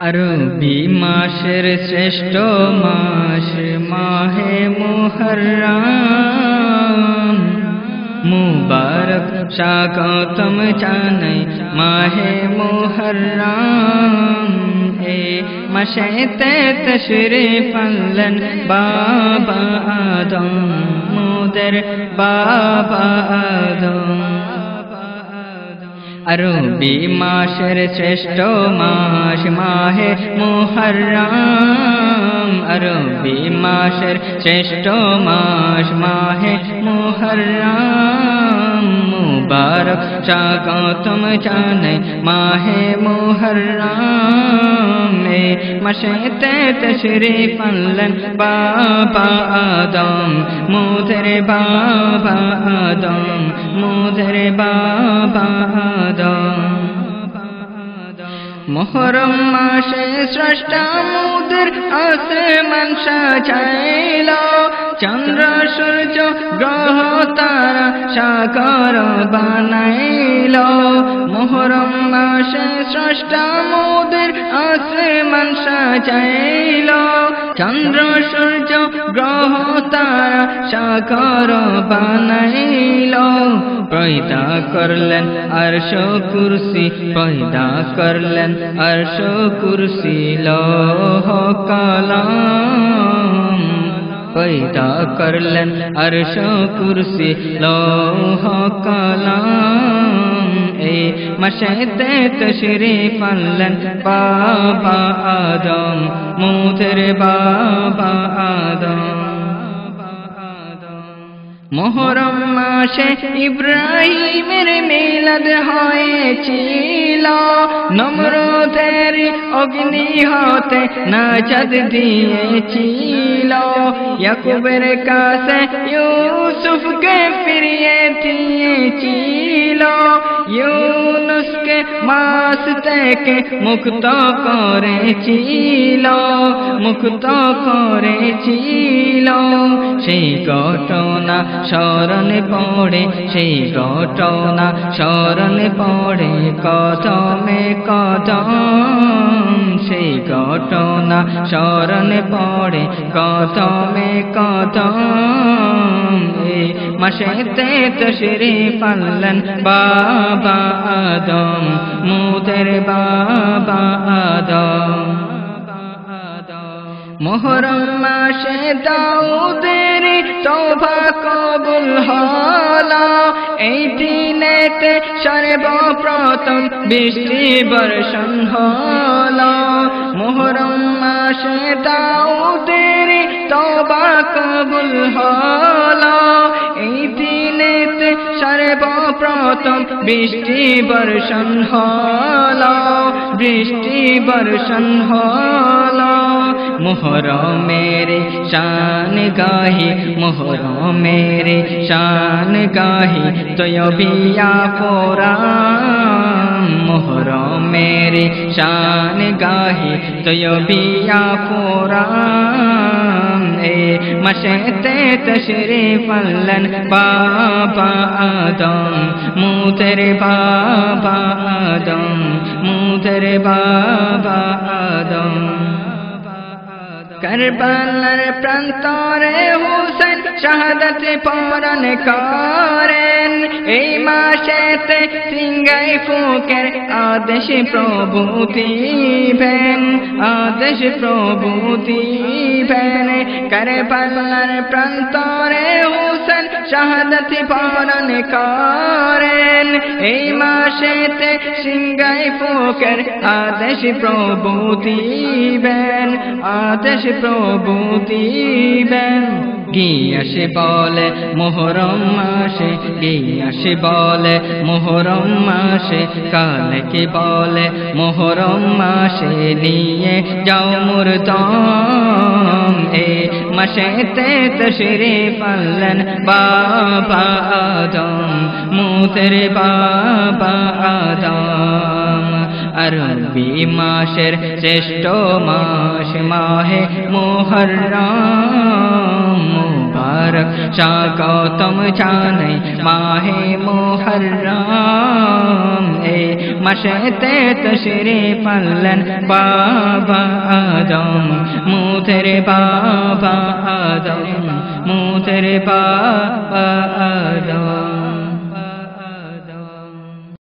আরবি মাসের শ্রেষ্ঠ মাস মাহে মুহররম, মুবারক স্বাগতম জানাই মাহে মুহররম। এ মাসেতে তশরিফ আনলেন বাবা আদম, মোদের বাবা আদম। আরবি মাসের শ্রেষ্ঠ মাস মাহে মুহররম, আরবি মাসের শ্রেষ্ঠ মাস মাহে মুহররম, মুবারক স্বাগতম জানাই মাহে মুহররম। এ মাসেতে তশরিফ আনলেন বাবা আদম, মোদের বাবা আদম, মোদের বাবা আদম। মুহররম মাসে স্রষ্টা মোদের আসমান সাজাইল, চন্দ্র সূর্য গ্রহ তারা সাগর বানাইল। মুহররম মাসে স্রষ্টা মোদের আসমান সাজাইল, চন্দ্র সূর্য গ্রহ তারা সাগর বানাইল। পয়দা করলেন আরশ কুরসি, পয়দা করলেন আরশ কুরসি লৌহ কলম, পয়দা করলেন আরশ কুরসি লৌহ কলম। এই মাসেতে তশরিফ আনলেন বাবা আদম, মোদের বাবা আদম। মুহররম মাসে ইব্রাহিমের মিলাদ হয়েছিল, নমরুদের অগ্নি হতে নাজাত দিয়েছিল। ইয়াকুবের কাছে ইউসুফকে ফিরিয়ে দিয়েছিল, ইউনুসকে মাছ থেকে মুক্ত করেছিল, মুক্ত করেছিল। সেই ঘটনা স্মরণে পড়ে, সেই ঘটনা স্মরণে পড়ে কদমে কদম, সেই ঘটনা স্মরণে পড়ে কদমে কদম। এই মাসেতে তশরিফ আনলেন বাবা আদম, মোদের বাবা আদম। মুহররম মাসে দাউদের তওবা কবুল হলো, এই দিনেতে সর্বপ্রথম বৃষ্টি বর্ষণ হলো। মুহররম মাসে দাউদের তওবা কবুল হলো, এই দিনেতে সর্বপ্রথম বৃষ্টি বর্ষণ হলো, বৃষ্টি বর্ষণ হলো। মুহররমের শান গাহি, মুহররমের শান গাহি তয়বিয়া ফোরাম, মুহররমের শান গাহি তয়বিয়া ফোরাম। এ মাসেতে তশরিফ আনলেন বাবা আদম, মোদের বাবা আদম, মোদের বাবা আদম। কারবালার প্রান্তরে হুসেন শাহাদাত বরণ করেন, এই মাসেতে সিংহাই ফুকের আদেশ প্রভু দিবেন, আদেশ প্রভু দিবেন। কারবালার প্রান্তরে হুসেন শাহাদাত বরণ করেন, এই মাসেতে সিংহাই ফুকের আদেশ প্রভু দিবেন, আদেশ প্রভু দিবেন। গিয়াসে বলে মুহররম মাসে, গিয়াসে বলে মুহররম মাসে, কালকে বলে মুহররম মাসে নিয়ে যাও মুরদম। এ মাসেতে তশরিফ আনলেন বাবা আদম, মোদের বাবা আদম। আরবি মাসের শ্রেষ্ঠ মাস মাহে মুহররম, मुबारक शागौतम जाने माहे मुहर्रम ए मशते तशरीफ अल्लन बाबा आदम मुँह तेरे बाबा आदम मुँह तेरे बाबा आदम